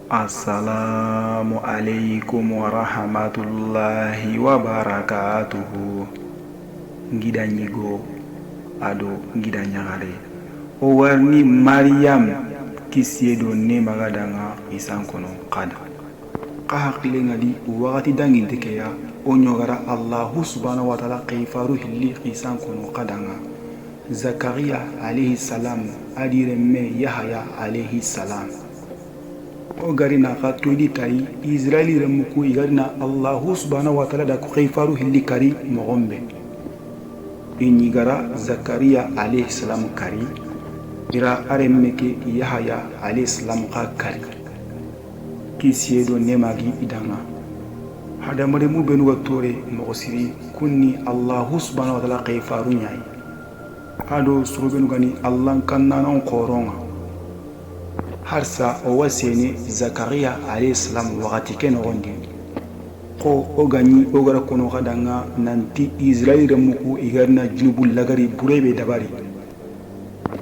Assalamu alaikum warahmatullahi wabarakatuhu. Ngida nyigo ado ngida nyagare o warni Maryam kisiedo ne magadanga isankono kada ka hakile ngadi wakati dangi tekeya o nyogara Allah subhanahu wa ta'ala kayfaru hilli isankono kadanga Zakaria alayhi salam adire me Yahya alayhi salam o garina ka toidi tai Israeli remuku igarina Allah subhanahu wa ta'ala da kayfaru hilli kari mogombe inyigara Zakaria alayhi salam kari ira aremmeke Yahya alayhi salam ka kari kisiedo nemagi idanga hadamare mu benu gatore mogosiri kunni Allah subhanahu wa ta'ala kayfaru nyai ado surubenu gani Allah kannanon koronga harsa o wasene Zakaria alayhi salam wakati keno gondi ko o gani o gara kono kadanga nanti Israel remuku igarna junubul lagari burebe dabari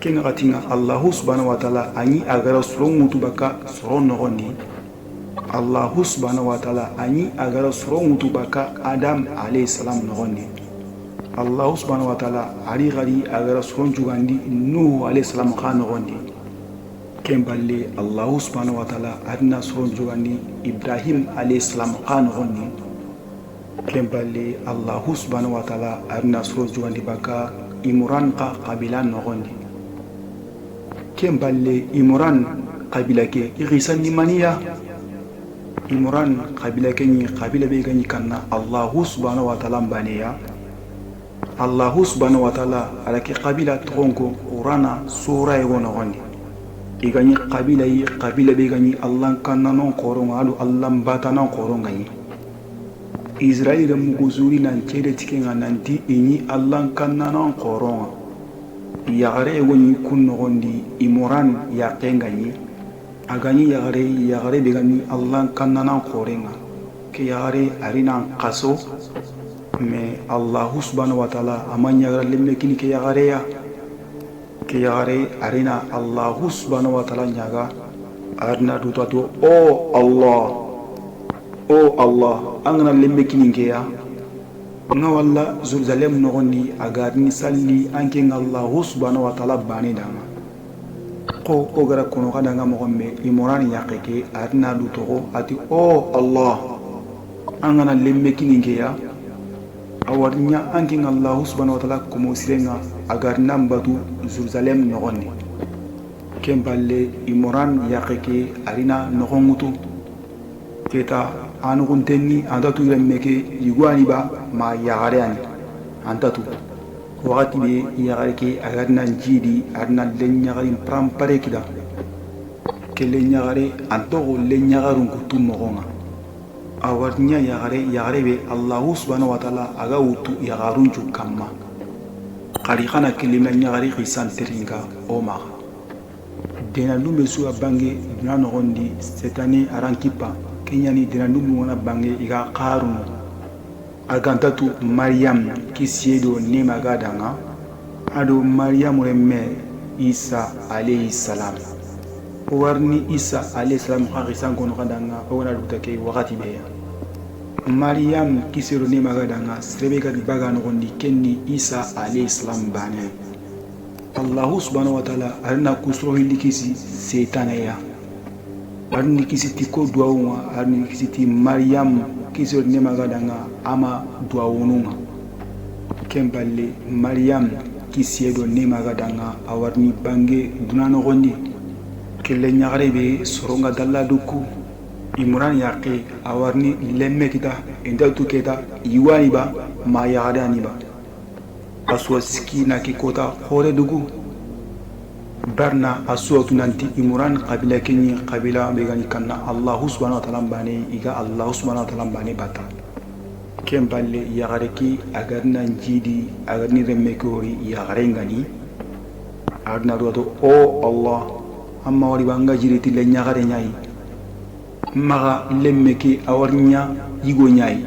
kenga katinga Allah subhanahu wa ta'ala ani agara suron mutubaka suron nogondi Allah subhanahu wa ta'ala ani agara suron mutubaka Adam alayhi salam nogondi Allah subhanahu wa ta'ala ari gari agara suron jugandi Nuh alayhi salam ka nogondi kemballe Allah subhanahu wa ta'ala adna suron jugandi Ibrahim alayhi salam ka nogondi kemballe Allah subhanahu wa ta'ala adna suron jugandi baka Imran ka qabila nogondi kemballe Imran qabila ke irisan nimaniya Imran qabila ke ni qabila be gani kanna Allah subhanahu wa ta'ala baneya Allah subhanahu wa ta'ala alake qabila tronko urana sura ego nogondi igani qabila be gani Allah kanna non koronga adu Allah bata non koronga ni Israeli muguzuri nan cede tikenga nanti ini Allah kanna non koronga yagare ego ni kun nogondi Imran yakenga ni agani yagare be gani Allah kanna non korenga ke yagare arina qaso me Allah subhanahu wa ta'ala amanya lemme kini ke yagare arina Allah subhanahu wa ta'ala nyaga arna duto o Allah angana lemme kini ke ya nga walla zulzalem nogondi agarni salli anke Allah subhanahu wa ta'ala bani dama ko o gara kono kadanga mogombe Imran yakeke arna duto ati o Allah angana lemme kini ke ya awarnya anking Allah subhanahu wa ta'ala kumo sirenga agar nambatu Jerusalem nogondi kemballe Imran yakeke arina nogongutu keta anuguntenni andatu iremmeke yiguani ba ma yagareani antatu wakati be yagareke agarna njidi arna lenyagarin prampare kida ke lenyagare antogo lenyagarun kutu mogonga awarnya yagare be Allah subhanahu wa ta'ala aga utu yagarunju kamma qari khana kelima nyagari khisan teringa oma dena lumbe suwa bange dina nogondi setani arankipa kenyani dina lumbe wana bange iga qarunu agantatu Maryam kisiedo nema gadanga ado Maryam remme Isa alayhi salam warni Isa alayhi salam khisan kono kadanga wana dutake wakati be Maryam kisiro nema gadanga srebe gadi baga nogondi kenni Isa alayhi salam bane Allah subhanahu wa ta'ala arna kusro hilikisi setanaya arni kisi tiko duaunga arni kisi ti Maryam kisiro nema gadanga ama duaununga kemballe Maryam kisiedo nema gadanga awarni bange dunano gondi kelle nyagare be soronga dalla duku Imran yaqe awarni lemme kita indatu keta iwani ba ma yagadani ba aswa sikina ki kota khore dugu barna aswa tunanti Imran qabila kenyi qabila be gani kanna Allah subhanahu wa ta'ala bane iga Allah subhanahu wa ta'ala bane bata kemballe yagare ki agarna njidi agarni remme kori yagare ngani arna do o Allah amma wari banga jiriti le nyagare nyai maga lemmeke awarnya yigo nyai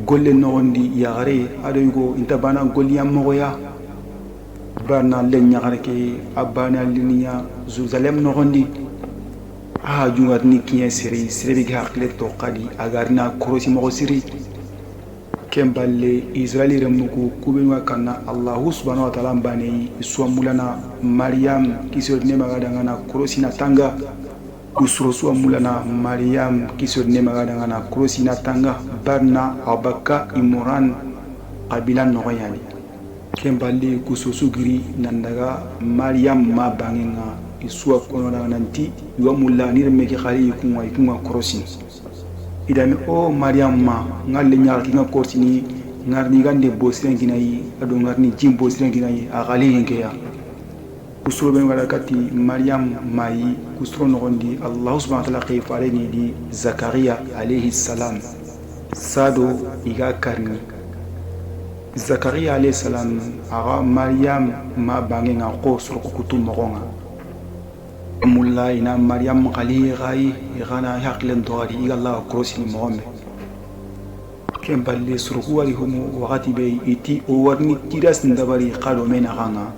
golle nogondi yagare ado yigo intabana golliya mogoya barna le nyagare ke abana liniya Jerusalem nogondi jungarni kiyen siri siri bi hakle to qadi agarna korosi mo siri kemballe israeli remuku kubenwa kana allah subhanahu wa ta'ala bani suamulana maryam kisor ne magada ngana korosi na tanga usro suamulana maryam kisor ne magada ngana korosi na tanga barna abaka imran qabilan noyani kemballe kususugiri nandaga maryam ma bangenga iswa kono nanti yuamulla ni remeke khali kunwa korosi idami o maryam ma ngalle nyaal ki nga kortini ngarni gande bosiren ginayi ado ngarni jim bosiren ginayi a khali hinkeya kusuro ben wala kati maryam mayi kusuro nogondi allah subhanahu wa ta'ala khifare ni di zakaria alayhi salam sado iga karni zakaria alayhi salam aga maryam ma bangenga ko suro kutum mogonga mulla ina maryam khali gai igana haqlen doari igalla krosini mohammed kemballe surku wari humu wakati be iti o warni tiras ndabari qalo mena ganga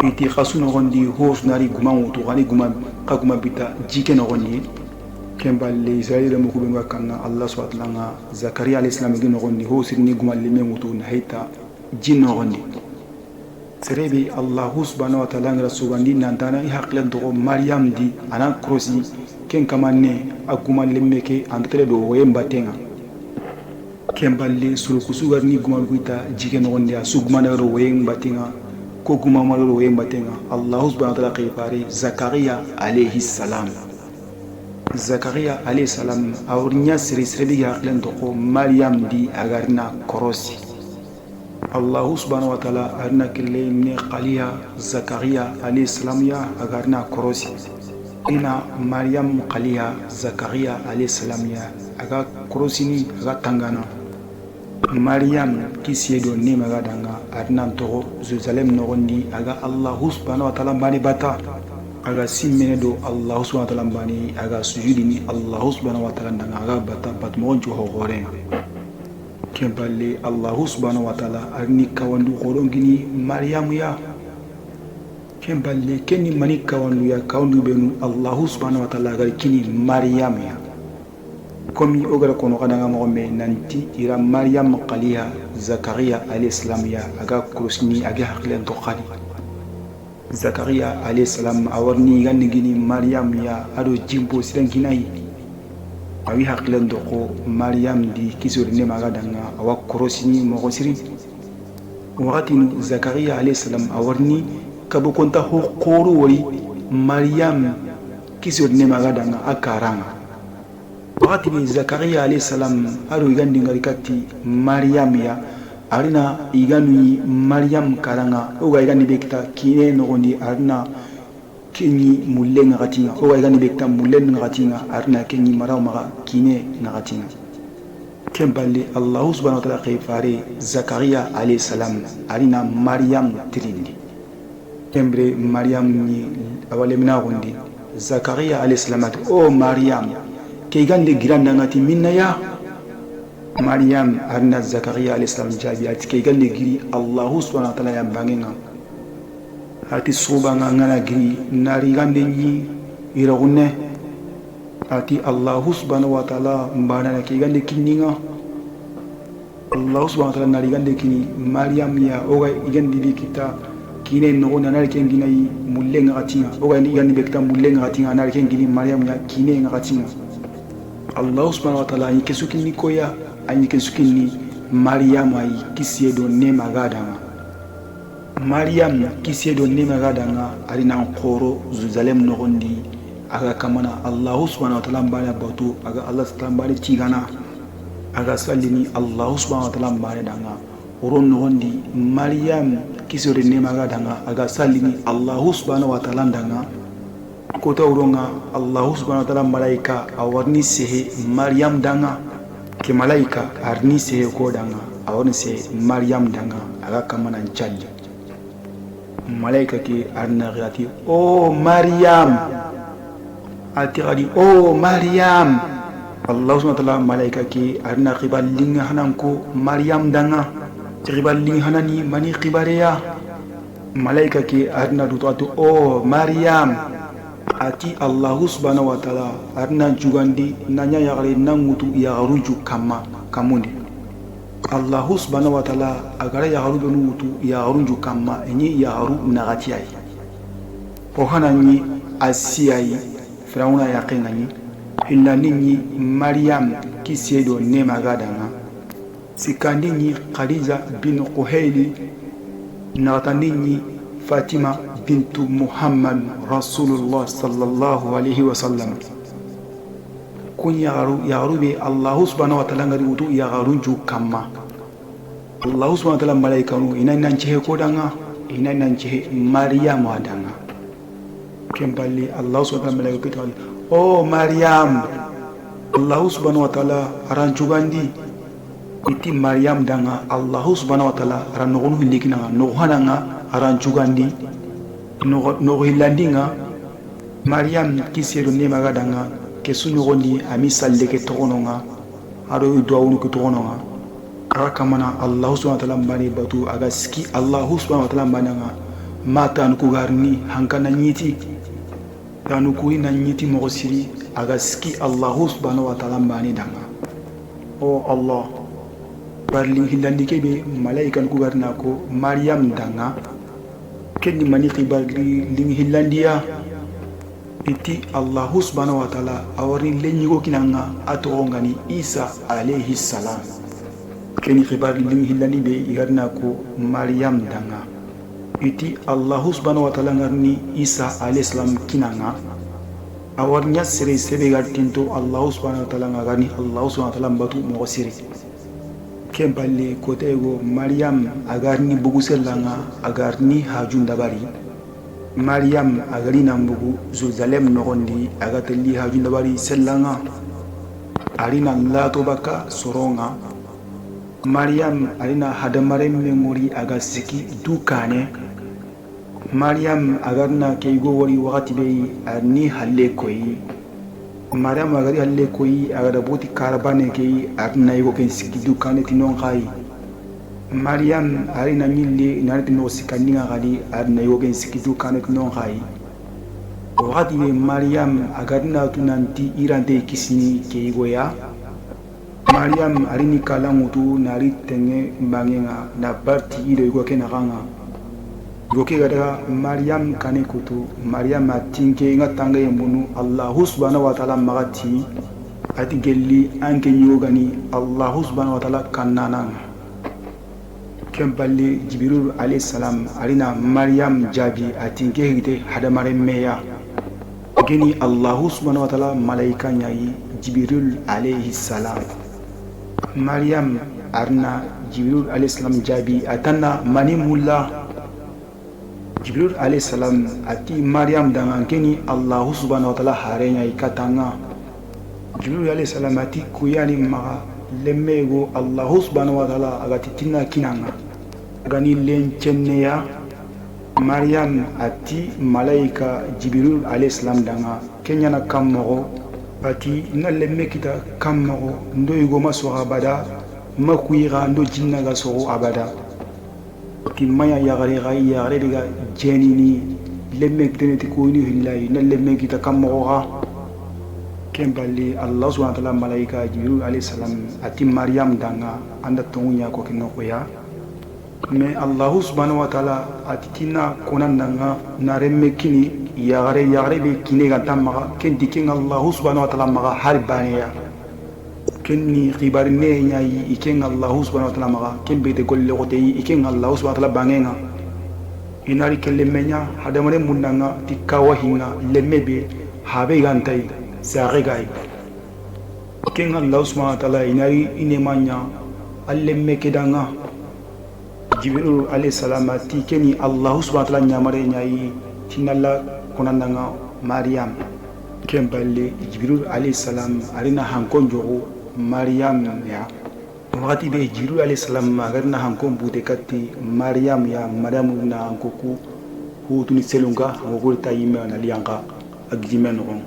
iti khasuno gondi hos nari gumamu to gani guma bita jike no gondi kemballe israila mu kubenga kana allah subhanahu wa ta'ala zakaria alayhi salam gi no gondi hosirni gumalle memutu na hayta jinno gondi serebe allah subhanahu wa ta'ala ngra sugandi nantana i haqlen to maryam di ana krosi ken kamanne aguma lemmeke antere do wembatenga kemballe suru kusugarni guma guita jike no gonde asuguma na ro wembatenga ko guma ma ro wembatenga allah subhanahu wa ta'ala qifari zakaria alayhi salam awurnya serebe haqlen to maryam di agarna krosi allah subhanahu wa ta'ala arna kille ne qaliya zakaria alayhi salam ya agarna korosi ina maryam qaliya zakaria alayhi salam ya aga korosi ni aga tangana maryam kisiedo ne magadanga arna to jerusalem no gondi aga allah subhanahu wa ta'ala bani bata aga simmene do allah subhanahu wa ta'ala bani aga sujudi ni allah subhanahu wa ta'ala aga bata batmo jo hore kemballe allah subhanahu wa ta'ala arni kawandu gorongini maryam ya kemballe kenni mani kawandu ya kawandu benu allah subhanahu wa ta'ala gar kini maryam ya komi ogara kono kadanga mo me nanti ira maryam qaliya zakaria alayhi salam ya aga kurusni aga haqlen to khali zakaria alayhi salam awarni ganni gini maryam ya ado jimbo sidan kinai awi haqlen do ko maryam di kisori ne magadanga awa korosini mo siri wakati zakaria alayhi salam awarni kabo konta ho qoro wori maryam kisori ne magadanga akaranga wakati zakaria alayhi salam aro igandi ngarikati maryam ya arina igani maryam karanga o ga igandi bekta kine no gondi arina kenyi mulle ngatinya o ga igani bekta mulle ngatinya arina kenyi maraw maga kine ngatinya kemballe allah subhanahu wa ta'ala khifare zakaria alayhi salam arina maryam tirindi kembre maryam ni awale mina gondi zakaria alayhi salam o maryam ke gande giranda ngati minna ya maryam arina zakaria alayhi salam jabi ati ke gande giri allah subhanahu wa ta'ala ya bangenga ati soba ngana giri nari gande ni iragunne ati allah subhanahu wa ta'ala mbana ke gande kinninga allah subhanahu wa ta'ala nari gande kini maryam ya oga igande bikita kine no na nari kengina yi mullenga atinga oga igande bikita mullenga atinga nari kengini maryam ya kine ngatinga allah subhanahu wa ta'ala yikesukinni koya anyikesukinni maryam ay kisiedo ne magadanga maryam kisiedo ne magadanga arina qoro zuzalem no gondi aga kamana allah subhanahu wa ta'ala bana batu aga allah subhanahu wa ta'ala tigana aga sallini allah subhanahu wa ta'ala bana danga uron no gondi maryam kisiedo ne magadanga aga sallini allah subhanahu wa ta'ala danga kota uronga allah subhanahu wa ta'ala malaika awarni sehe maryam danga ke malaika arni sehe ko danga awarni sehe maryam danga aga kamana nchalli malaika ke arna gati o maryam atiradi o maryam allah subhanahu wa ta'ala malaika ke arna qiballing hananko maryam danga qiballing hanani mani qibariya malaika ke arna dutatu o maryam ati Allahu subhanahu wa ta'ala arna jugandi nanya yagare nangutu yagaruju kama kamundi Allahu subhanahu wa ta'ala agara yagaru benutu yagaruju kama enyi yagaru nagatiyai ohanani asiyai Firauna yaqinani hilani Maryam kisiedo nema gadana sikandini Khadija bin Quhayli nagatandini Fatima bintu Muhammad Rasulullah sallallahu alaihi wasallam kun yagaru be Allah subhanahu wa ta'ala ngari utu yagaru ju kama Allah subhanahu wa ta'ala malaikanu ina nanche kodanga ina nanche Maryam adanga kembali Allah subhanahu wa ta'ala malaikatu oh Maryam Allah subhanahu wa ta'ala aranchugandi iti Maryam danga Allah subhanahu wa ta'ala ranogonu hilikina no hananga aranchugandi no hilandinga Maryam kisero nema gadanga kesunu gondi ami salleke tokononga aro duawunu ko tokononga arakamana Allah subhanahu wa ta'ala mbani batu aga ski Allah subhanahu wa ta'ala mbananga mata an kugarni hankana nyiti tanu kuina nyiti mogosiri aga ski Allah subhanahu wa ta'ala mbani danga oh Allah barling hilandi kebe malaikan kugarna ko Maryam danga kenni mani qibarli ling hillandiya iti Allah subhanahu wa ta'ala awari lenyigo kinanga atongani Isa alayhi salam kenni qibarli ling hillandi be igarna ko Maryam danga iti Allah subhanahu wa ta'ala ngarni Isa alayhi salam kinanga awarnya sere sebe gartinto Allah subhanahu wa ta'ala ngarni Allah subhanahu wa ta'ala mbatu mogosiri kembali kotego Maryam agarni bugu selanga agarni hajun dabari Maryam agari nambugu Jerusalem nogondi agatelli hajun dabari selanga arina lato baka soronga Maryam arina hadamare memori agasiki dukane Maryam agarna keigo wori wakati be arni halle koyi Maryam agari halle koyi agada boti karabane kei arna yugo ken siki dukane tinon kai Maryam arina mille narati no sikandinga gadi arna yugo ken siki dukane tinon kai wakati be Maryam agarna tunanti irante kisini keigo ya Maryam arini kalamutu nari tenge mbangenga na barti ido yugo ken aganga goke gada Maryam kane kutu Maryam atinke ngatanga yembunu Allah subhanahu wa ta'ala magati ati gelli anke nyogani Allah subhanahu wa ta'ala kannana kembali Jibril alayhi salam arina Maryam jabi atinke hite hadamare meya geni Allah subhanahu wa ta'ala malaika nyai Jibril alayhi salam Maryam arna Jibril alayhi salam jabi atanna mani mulla Jibril alayhi salam ati Maryam dengan kini Allah subhanahu wa ta'ala harenya ikatanga Jibril alayhi salam ati kuyani maga lemmego Allah subhanahu wa ta'ala agati tina kinanga gani lencenneya Maryam ati malaika Jibril alayhi salam danga kenyana kammogo ati na lemme kita kammogo ndo yugo maso abada makuira ndo jinna ga so abada timaya yagare diga jenini lemme teneti ko ni hillahi na lemme kita kammoga kembali Allah subhanahu wa ta'ala malaika Jibril alayhi salam ati Maryam danga anda tongunya ko kinno ko ya me Allah subhanahu wa ta'ala ati tina konandanga na remme kini yagare be kine ga tamma ken dikin Allah subhanahu wa ta'ala maga harbaniya kenni khibarne nyai iken Allah subhanahu wa ta'ala maga kembe de golle gote iken Allah subhanahu wa ta'ala bangenga inari kelle menya hadamare mundanga tikawa hinga lemmebe habe gantai sare gai ken Allah subhanahu wa ta'ala inari inemanya allemme kedanga Jibril alayhi salam ati keni Allah subhanahu wa ta'ala nyamare nyai tinalla konandanga Maryam kemballe Jibril alayhi salam arina hankonjo Maryam ya wakati be Jibril alayhi salam agarna hankon bude katti Maryam ya Maryam na hankoku hutuni selunga ngogol tayime na lianga agjimen on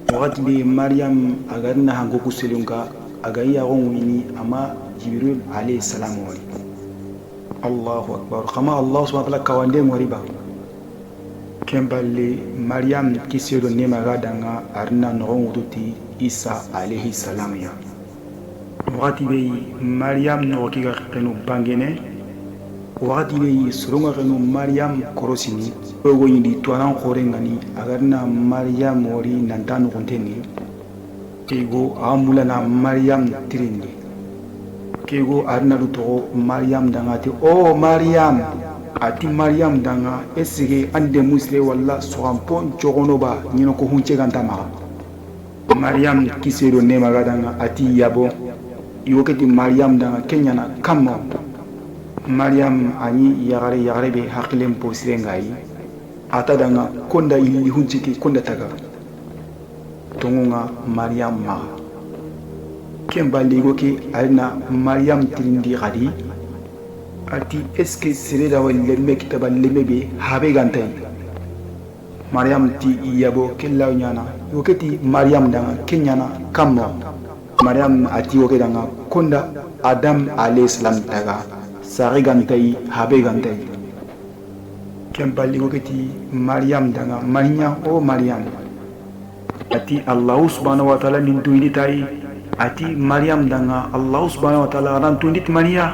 wakati be Maryam agarna hankoku selunga agaya on wini ama Jibril alayhi salam wali Allahu akbar kama Allah subhanahu wa ta'ala kawande ngoriba kemballe Maryam kisiro nemaga danga arna nogon wututi Isa alayhi salam ya wakati be Maryam no kiga kenu bangene wakati be suronga kenu Maryam korosini ogo yindi tuanan khore ngani agarna Maryam ori nantanu konteni kego amula na Maryam tirindi kego arna luto Maryam danga ti o Maryam ati Maryam danga esige ande musle walla soampon jogonoba nyino ko hunche gantama Maryam kisero nemaga danga ati yabo iwoketi Maryam danga kenyana kammo Maryam ani yagare be hakilen posire ngai ata danga konda ili hunchiki konda taga tongunga Maryam ma kemba ligoki alna Maryam tirindi gadi ati eske sere da walle me kitaba leme be habe gantai Maryam ti yabo kella nyana yoketi Maryam danga kenyana kammo Maryam ati yoke danga konda Adam alayhi salam taga sari gantai habe gantai kembali yoketi Maryam danga marinya o Maryam ati Allah subhanahu wa ta'ala nintu ini tai ati Maryam danga Allah subhanahu wa ta'ala ran tundit Maria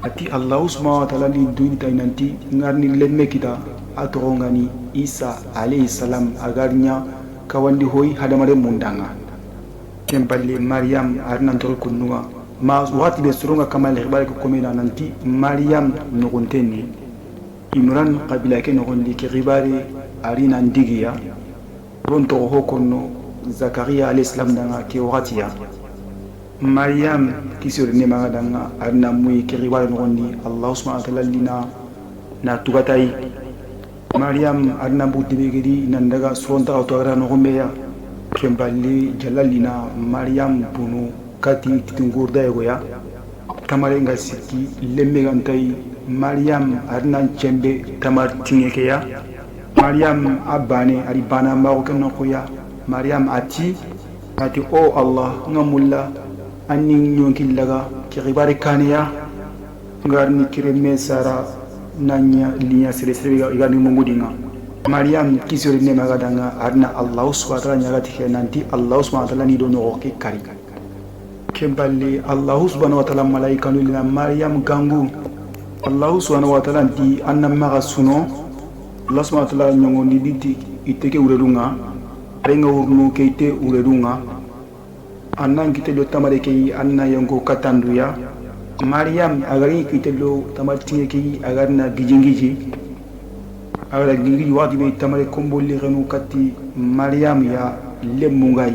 ati Allah subhanahu wa ta'ala nintu ini tai nanti ngarni lemme kita atongani Isa alayhi salam agarnya kawandi hoi hadamare mundanga kembali Maryam arnan tol kunnuwa ma wati be surunga kamal khibari ko komina nanti Maryam nogonteni Imran qabila ke nogondi ke khibari arina ndigiya ronto hokonno Zakaria alayhi salam danga ke watiya Maryam kisir ne maga danga arna muy ke khibari nogondi Allah subhanahu wa ta'ala lina na tugatai Maryam arna budde gedi nandaga sonta awtara no gombeya kembali jalalina Maryam bunu kati tungurda egoya tamare nga siki lemme gantai Maryam arna chembe tamar tingekeya Maryam abane ari bana ma ko no koya Maryam ati o Allah ngamulla anni nyonki laga ki ribari kaniya ngarni kireme sara nanya linya sere igani mungudinga Maryam kisori ne magadanga arna Allah subhanahu wa ta'ala nyagati nanti Allah subhanahu wa ta'ala ni dono ke kari kembali Allah subhanahu wa ta'ala malaika nulina Maryam gangu Allah subhanahu wa ta'ala di anna maga suno Allah subhanahu wa ta'ala nyongondi diti iteke urerunga renga urnu keite urerunga anna kite do tamare ke anna yango katanduya Maryam agari kitelo tamati ki agarna gijingiji agara gingiji wadi be tamare komboli renu kati Maryam ya lemungai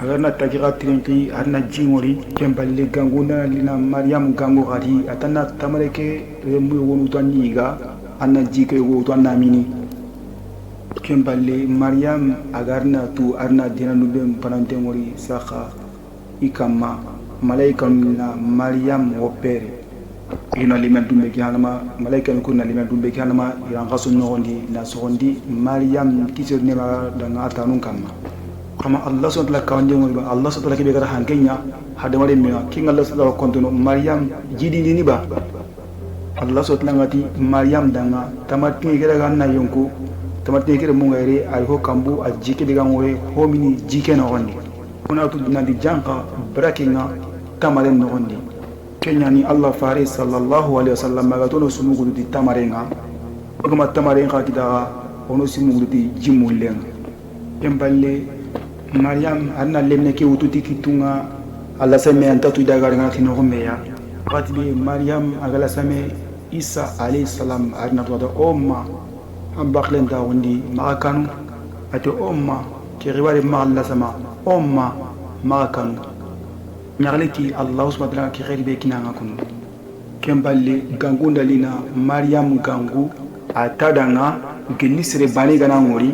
agarna tagira trinki arna jingori kemballe ganguna lina Maryam gango gadi atana tamare ke remu wonu taniga anna jike wo to mini kemballe Maryam agarna tu arna dinanu be panantengori saka ikama malaika na Maryam opere ina liman dumbe kianama malaika ko na liman dumbe kianama iran gaso nondi na sondi Maryam kisir ne ma danga atanun kama Allah subhanahu wa ta'ala kawande mo Allah subhanahu wa ta'ala ke be gara hankenya hada mare mi king Allah subhanahu wa ta'ala Maryam jidi ni ba Allah subhanahu wa ta'ala ngati Maryam danga tamati gera ganna yonko tamati gera mo ngaire ay ho kambu a jike diga ngore ho mini jike no gondi kuna tu nandi janka brakinga tamare nogondi kenyani Allah fare sallallahu alaihi wasallam magatono sumugudu di tamarenga kuma tamarenga kita ono sumugudu di jimullenga kemballe Maryam anna lemne ke ututi kitunga Allah same antatu daga ngana tinogomeya watibi Maryam agala same Isa alayhi salam arna to umma ambaklen da wondi makanu ati umma ke riwale ma Allah sama umma makanu nyagaleki Allah subhanahu wa ta'ala ki khairi be kinanga kun kemballe gangunda lina Maryam gangu atadanga gelisre bale gana ngori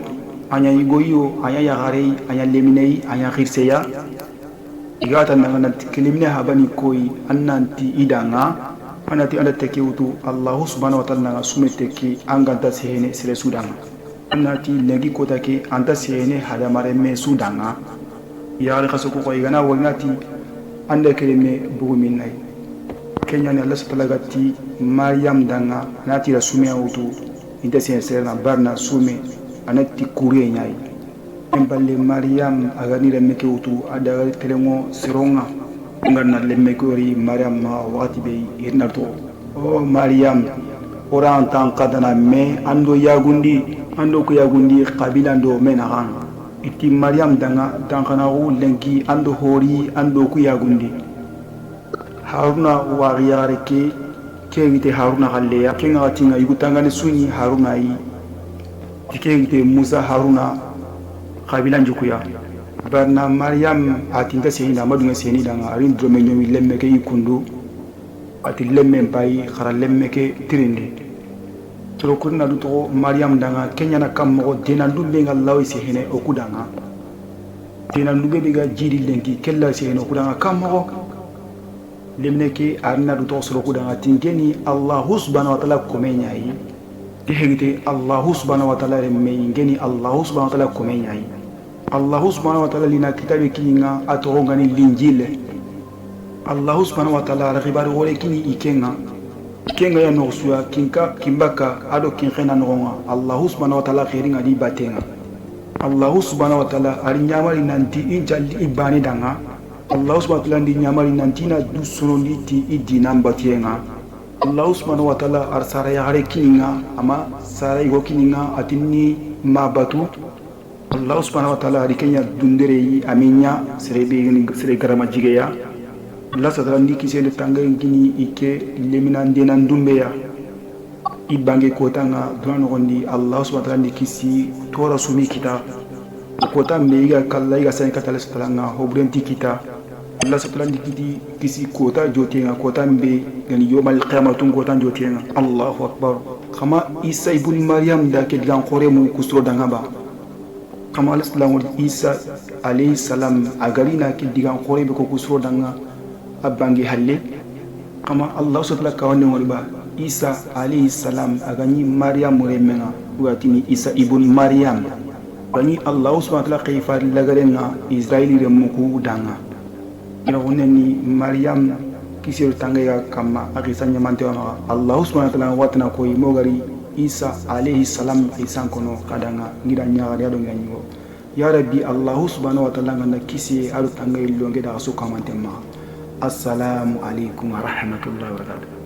anya yigoyo anya yagare anya leminei anya khirseya igata nanga kelimne habani koi annanti idanga anati ala tekiutu Allah subhanahu wa ta'ala sumete ki anganta sehene sere sudanga annati legi kota ki anta sehene hadamare me sudanga ya khasuko ko igana wonati ande kelime bugu minnai kenya ne Allah subhanahu wa ta'ala Maryam danga nati la sumia utu inta serna barna sume anati kure nyai emballe Maryam agani lemme ke utu ada telengo seronga ngarna lemme ko ri Maryam ma wati be irna to o Maryam orang tan kadana me ando ko yagundi qabila ndo menahan iti Maryam danga dankana wu lengi ando hori ando ku yagundi Haruna wariyare ke kengite Haruna halleya kenga tinga yugutangane sunyi Haruna yi kengite Musa Haruna qabila njukuya barna Maryam atinga seyina madunga seyini danga arin drome nyomi lemme ke ikundu ati lemme bayi khara lemme ke tirindi toro kurna du to Maryam danga kenya na kam mo dina ndumbe ngallaw sehene okudanga dina ndumbe biga jidi lengi kella sehene okudanga kam mo lemne ke arna du to soro kudanga tingeni Allah subhanahu wa ta'ala komenya yi tehegite Allah subhanahu wa ta'ala remme ngeni Allah subhanahu wa ta'ala komenya yi Allah subhanahu wa ta'ala lina kitabe kinga atoronga ni linjile Allah subhanahu wa ta'ala rakhibari wole kini ikenga ya no suya kinka kimbaka ado kinkhena no Allah subhanahu wa ta'ala khairinga di batenga Allah subhanahu wa ta'ala ari nyamari nanti injalli ibani danga Allah subhanahu wa ta'ala ndi nyamari nanti na dusuno liti idina mbatienga Allah subhanahu wa ta'ala arsara ya hare kininga ama sara igo kininga atini mabatu Allah subhanahu wa ta'ala ari kenya dundere yi aminya sere garama jigeya Allah sadra ndiki sele tanga ngini ike lemina ndena ndumbeya ibange kotanga drano gondi Allah subhanahu wa ta'ala ndiki si tora sumi kita kota meiga kala iga sai katala salanga hobrenti kita Allah subhanahu ndiki kisi kota jotenga kota mbe ngani yomal qiyamatum kota jotenga Allahu akbar kama Isa ibn Maryam da ke digan khore mu kusro danga ba kama al-islam Isa alayhi salam agarina ke digan khore be ko kusro danga abangi halle kama Allah subhanahu wa ta'ala wani ba Isa alayhi salam agani Maryam remena watini Isa ibn Maryam bani Allah subhanahu wa ta'ala kayfa lagarenga Israeli remuku danga ina wonani Maryam kisir tangaya kama akisa nyamante wana Allah subhanahu wa ta'ala watna ko imogari Isa alayhi salam isan kono kadanga ngira nyaari ado nganyo ya rabbi Allah subhanahu wa ta'ala ngana kisi adu tangay longe da su kamante ma Assalamu alaikum wa rahmatullahi wa barakatuh.